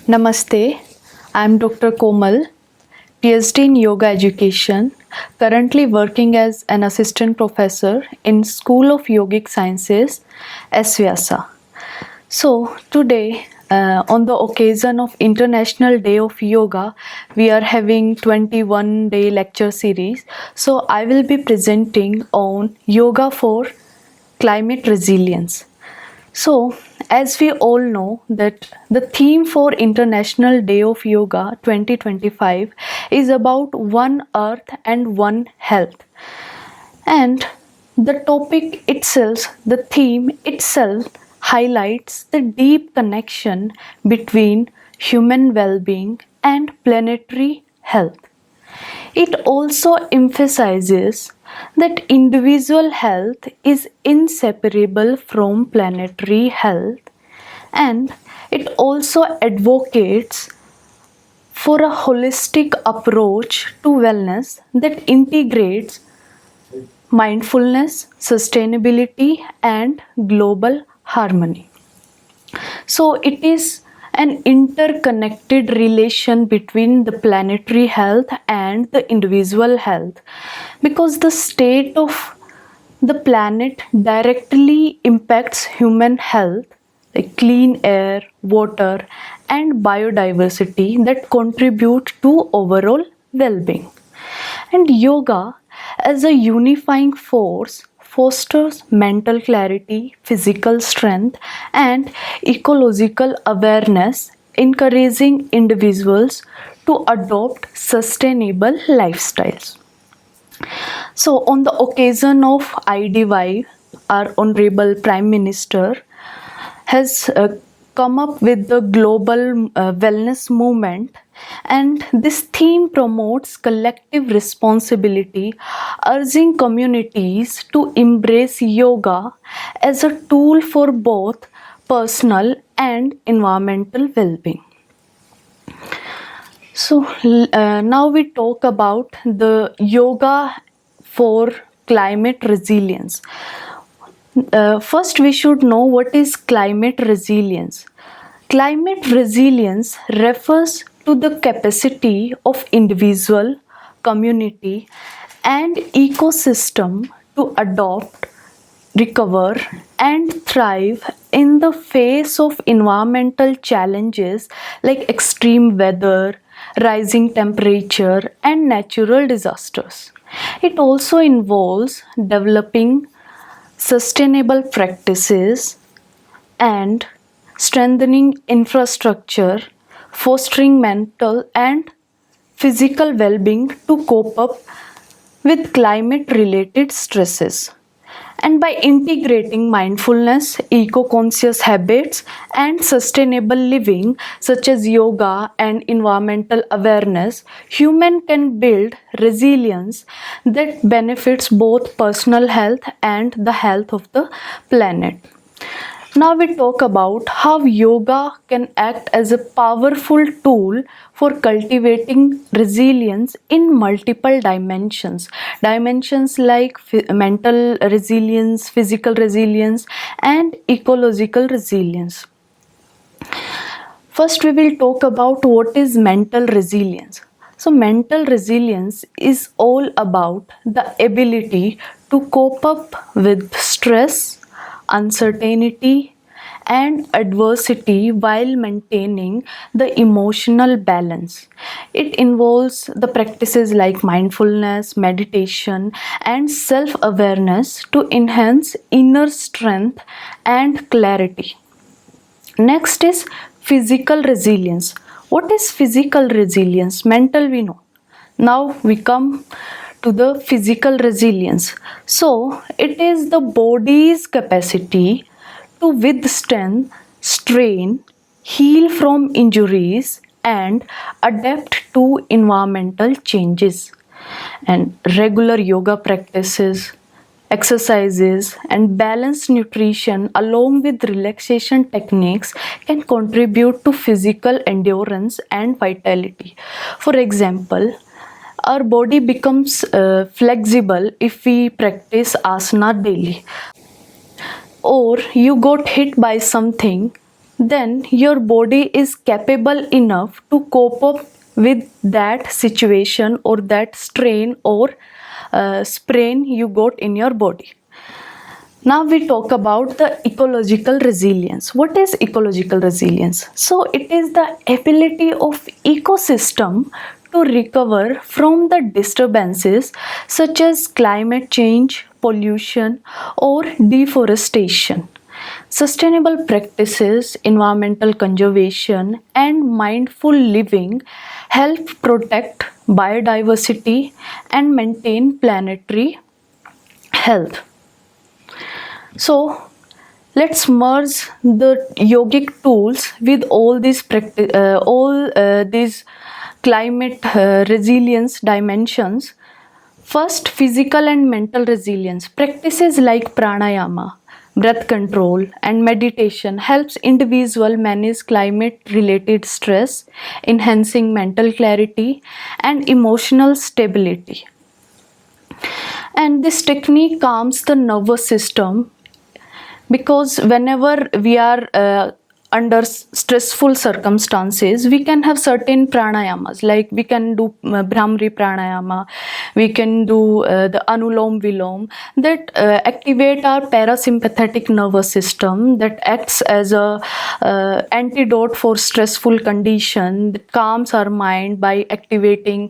Namaste, I am Dr. Komal, PhD in Yoga Education, currently working as an assistant professor in School of Yogic Sciences, S-VYASA. So today, on the occasion of International Day of Yoga, we are having 21-day lecture series. So I will be presenting on Yoga for Climate Resilience. So, as we all know that the theme for International Day of Yoga 2025 is about one earth and one health. And the topic itself, the theme itself highlights the deep connection between human well-being and planetary health. It also emphasizes that individual health is inseparable from planetary health, and it also advocates for a holistic approach to wellness that integrates mindfulness, sustainability, and global harmony. So it is an interconnected relation between the planetary health and the individual health, because the state of the planet directly impacts human health, like clean air, water, and biodiversity that contribute to overall well-being. And yoga, as a unifying force, fosters mental clarity, physical strength, and ecological awareness, encouraging individuals to adopt sustainable lifestyles. So, on the occasion of IDY, our Honorable Prime Minister has come up with the global wellness movement, and this theme promotes collective responsibility, urging communities to embrace yoga as a tool for both personal and environmental well-being. So now we talk about the yoga for climate resilience. First, we should know what is climate resilience. Climate resilience refers to the capacity of individual, community, and ecosystem to adopt, recover, and thrive in the face of environmental challenges like extreme weather, rising temperature, and natural disasters. It also involves developing sustainable practices and strengthening infrastructure, fostering mental and physical well-being to cope up with climate-related stresses. And by integrating mindfulness, eco-conscious habits, and sustainable living, such as yoga and environmental awareness, human can build resilience that benefits both personal health and the health of the planet. Now we talk about how yoga can act as a powerful tool for cultivating resilience in multiple dimensions. Dimensions like mental resilience, physical resilience, and ecological resilience. First, we will talk about what is mental resilience. So, mental resilience is all about the ability to cope up with stress, uncertainty, and adversity while maintaining the emotional balance. It involves the practices like mindfulness, meditation, and self awareness to enhance inner strength and clarity. Next is physical resilience. What is physical resilience? Mental, we know. Now we come to the physical resilience. So, it is the body's capacity to withstand strain, heal from injuries, and adapt to environmental changes. And regular yoga practices, exercises, and balanced nutrition along with relaxation techniques can contribute to physical endurance and vitality. For example, our body becomes flexible if we practice asana daily. Or you got hit by something, then your body is capable enough to cope up with that situation or that strain or sprain you got in your body. Now we talk about the ecological resilience. What is ecological resilience? So it is the ability of ecosystem to recover from the disturbances such as climate change, pollution or deforestation. Sustainable practices, environmental conservation and mindful living help protect biodiversity and maintain planetary health. So let's merge the yogic tools with all these climate resilience dimensions. First, physical and mental resilience. Practices like pranayama, breath control and meditation helps individual manage climate related stress, enhancing mental clarity and emotional stability. And this technique calms the nervous system, because whenever we are under stressful circumstances, we can have certain pranayamas, like we can do Brahmari pranayama, we can do the Anulom Vilom, that activate our parasympathetic nervous system, that acts as a antidote for stressful condition, that calms our mind by activating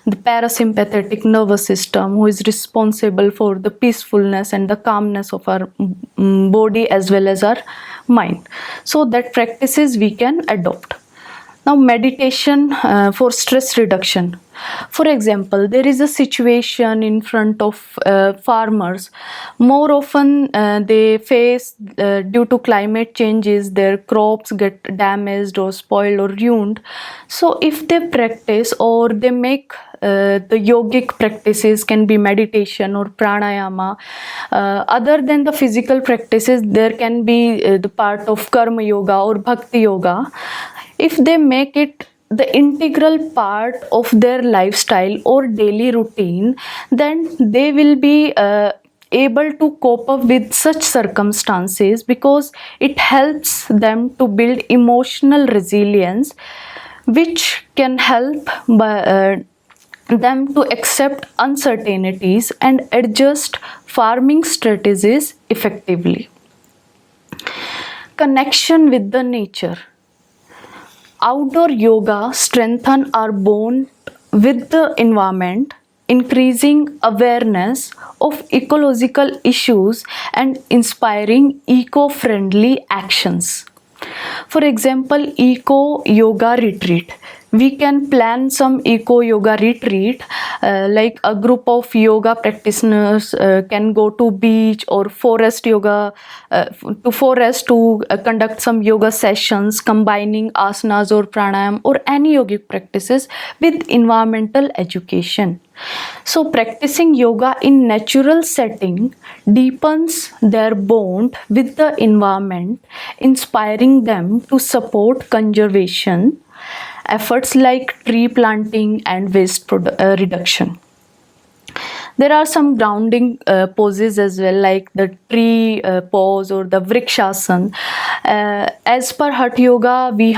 the parasympathetic nervous system, who is responsible for the peacefulness and the calmness of our body as well as our mind. So that practices we can adopt. Now, meditation for stress reduction. For example, there is a situation in front of farmers. More often they face, due to climate changes, their crops get damaged or spoiled or ruined. So if they practice or they make the yogic practices, can be meditation or pranayama. Other than the physical practices, there can be the part of karma yoga or bhakti yoga. If they make it the integral part of their lifestyle or daily routine, then they will be able to cope up with such circumstances, because it helps them to build emotional resilience, which can help them to accept uncertainties and adjust farming strategies effectively. Connection with the nature. Outdoor yoga strengthens our bond with the environment, increasing awareness of ecological issues and inspiring eco-friendly actions. For example, eco yoga retreat. We can plan some eco yoga retreat, like a group of yoga practitioners can go to beach or forest yoga, to conduct some yoga sessions combining asanas or pranayam or any yogic practices with environmental education. So practicing yoga in natural setting deepens their bond with the environment, inspiring them to support conservation efforts like tree planting and waste reduction. There are some grounding poses as well, like the tree pose or the vrikshasana. As per Hatha Yoga, we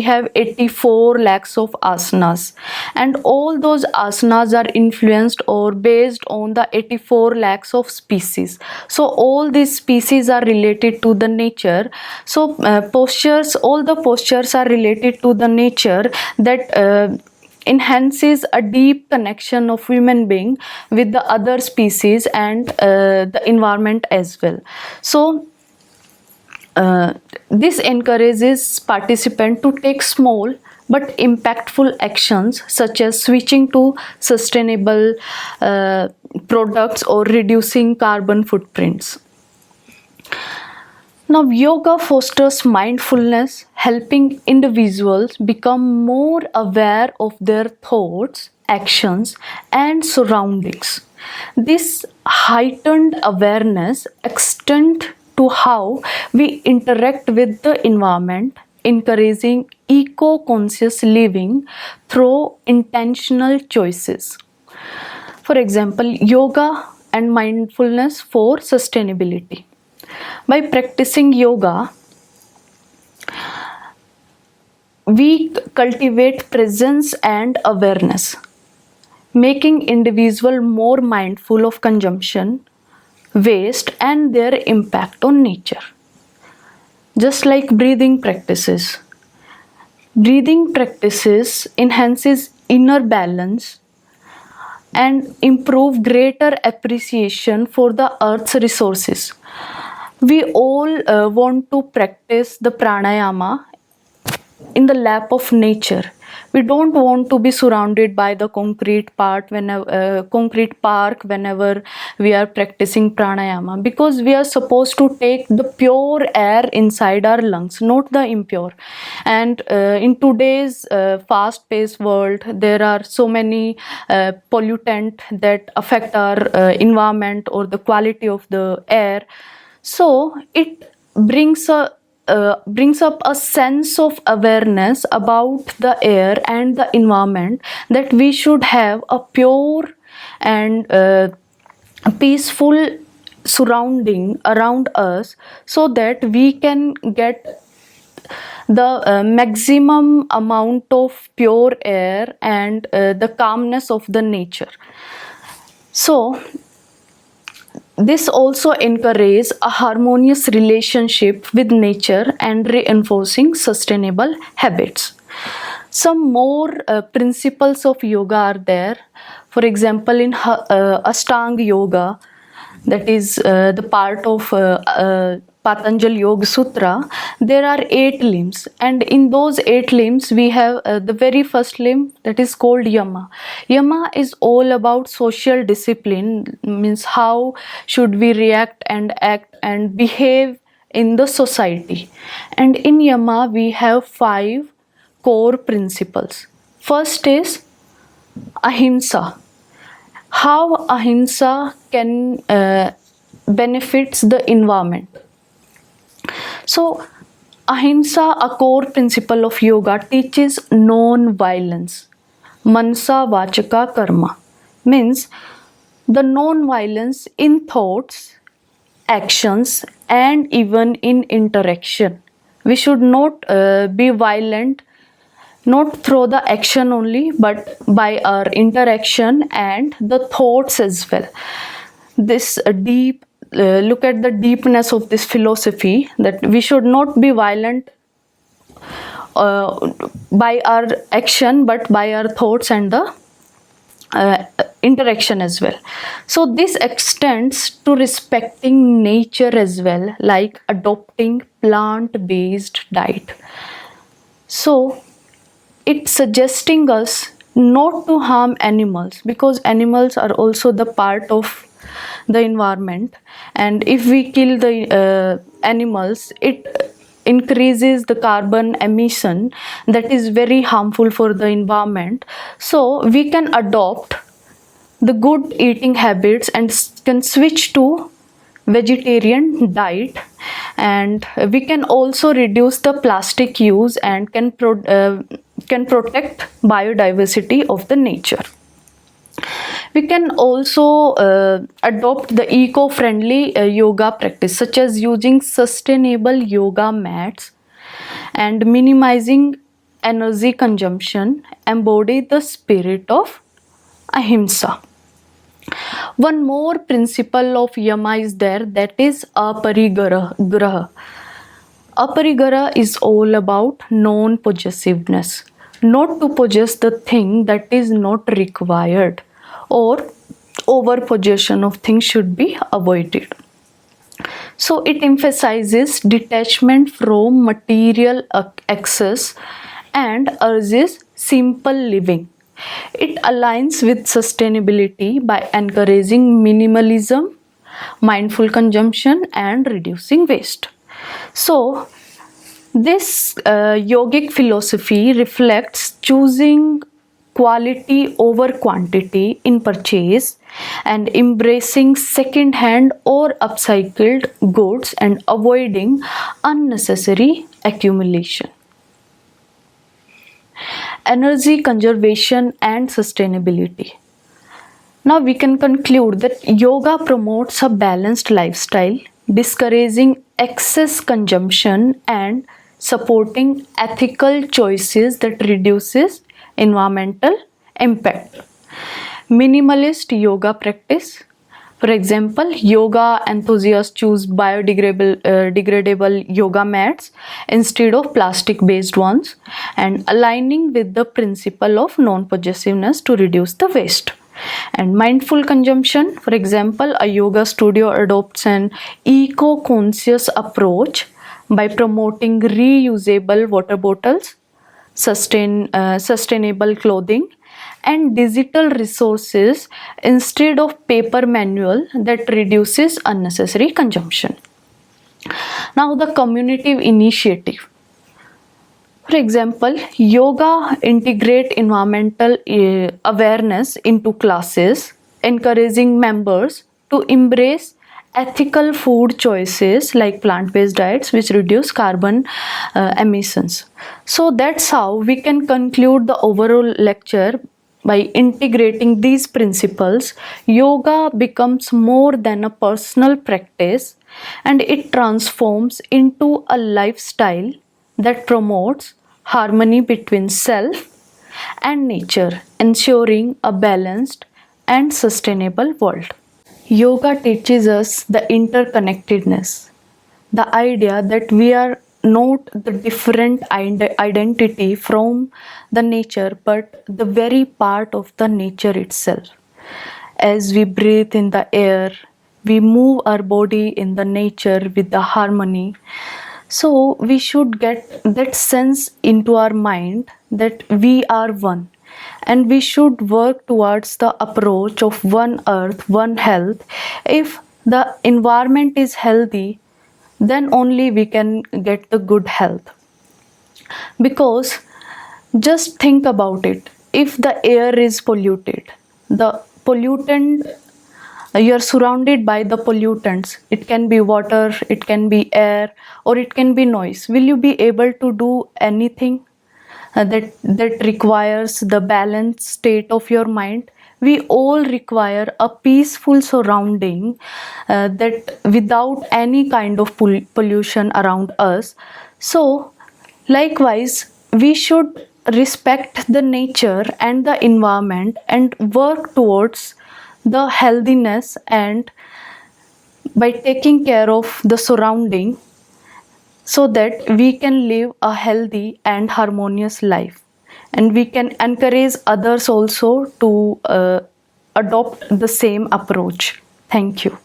have 84 lakhs of asanas, and all those asanas are influenced or based on the 84 lakhs of species. So all these species are related to the nature. So postures, all the postures are related to the nature, that enhances a deep connection of human being with the other species and the environment as well. So this encourages participants to take small but impactful actions, such as switching to sustainable products or reducing carbon footprints. Now, yoga fosters mindfulness, helping individuals become more aware of their thoughts, actions, and surroundings. This heightened awareness extends to how we interact with the environment, encouraging eco-conscious living through intentional choices. For example, yoga and mindfulness for sustainability. By practicing yoga, We cultivate presence and awareness, making individual more mindful of consumption, waste, and their impact on nature. Just like breathing practices. Breathing practices enhances inner balance and improve greater appreciation for the earth's resources. We all want to practice the pranayama in the lap of nature. We don't want to be surrounded by the concrete park whenever we are practicing pranayama, because we are supposed to take the pure air inside our lungs, not the impure. And in today's fast-paced world, there are so many pollutants that affect our environment or the quality of the air. So it brings up a sense of awareness about the air and the environment, that we should have a pure and peaceful surrounding around us, so that we can get the maximum amount of pure air and the calmness of the nature. So this also encourages a harmonious relationship with nature and reinforcing sustainable habits. Some more principles of yoga are there. For example, in Ashtanga Yoga, that is the part of Patanjali Yoga Sutra, there are 8 limbs, and in those 8 limbs we have the very first limb, that is called Yama. Yama is all about social discipline, means how should we react and act and behave in the society. And in Yama we have 5 core principles. First is ahimsa. How ahimsa can benefits the environment. So ahimsa, a core principle of yoga, teaches non-violence. Mansa vachaka karma means the non-violence in thoughts, actions, and even in interaction. We should not be violent, not through the action only, but by our interaction and the thoughts as well. This deep look at the deepness of this philosophy, that we should not be violent by our action, but by our thoughts and the interaction as well. So this extends to respecting nature as well, like adopting plant-based diet. So it's suggesting us not to harm animals, because animals are also the part of the environment, and if we kill the animals, it increases the carbon emission that is very harmful for the environment. So we can adopt the good eating habits and can switch to vegetarian diet, and we can also reduce the plastic use and can protect biodiversity of the nature. We can also adopt the eco-friendly yoga practice, such as using sustainable yoga mats and minimizing energy consumption, embody the spirit of ahimsa. One more principle of yama is there, that is aparigraha. Aparigraha is all about non-possessiveness, not to possess the thing that is not required, or over possession of things should be avoided. So it emphasizes detachment from material excess and urges simple living. It aligns with sustainability by encouraging minimalism, mindful consumption, and reducing waste. So this yogic philosophy reflects choosing quality over quantity in purchase and embracing second-hand or upcycled goods and avoiding unnecessary accumulation. Energy conservation and sustainability. Now we can conclude that yoga promotes a balanced lifestyle, discouraging excess consumption and supporting ethical choices that reduces environmental impact. Minimalist yoga practice. For example, yoga enthusiasts choose biodegradable yoga mats instead of plastic-based ones, and aligning with the principle of non-possessiveness to reduce the waste. And mindful consumption. For example, a yoga studio adopts an eco-conscious approach by promoting reusable water bottles, sustainable clothing, and digital resources instead of paper manual that reduces unnecessary consumption. Now, the community initiative. For example, yoga integrate environmental awareness into classes, encouraging members to embrace ethical food choices like plant-based diets which reduce carbon emissions. So that's how we can conclude the overall lecture. By integrating these principles, yoga becomes more than a personal practice, and it transforms into a lifestyle that promotes harmony between self and nature, ensuring a balanced and sustainable world. Yoga teaches us the interconnectedness, the idea that we are not the different identity from the nature but the very part of the nature itself. As we breathe in the air, we move our body in the nature with the harmony. So we should get that sense into our mind that we are one, and we should work towards the approach of one earth, one health. If the environment is healthy, then only we can get the good health. Because just think about it, if the air is polluted, the pollutant, you are surrounded by the pollutants, it can be water, it can be air, or it can be noise, will you be able to do anything that requires the balanced state of your mind? We all require a peaceful surrounding, that without any kind of pollution around us. So likewise, we should respect the nature and the environment and work towards the healthiness, and by taking care of the surrounding, so that we can live a healthy and harmonious life, and we can encourage others also to adopt the same approach. Thank you.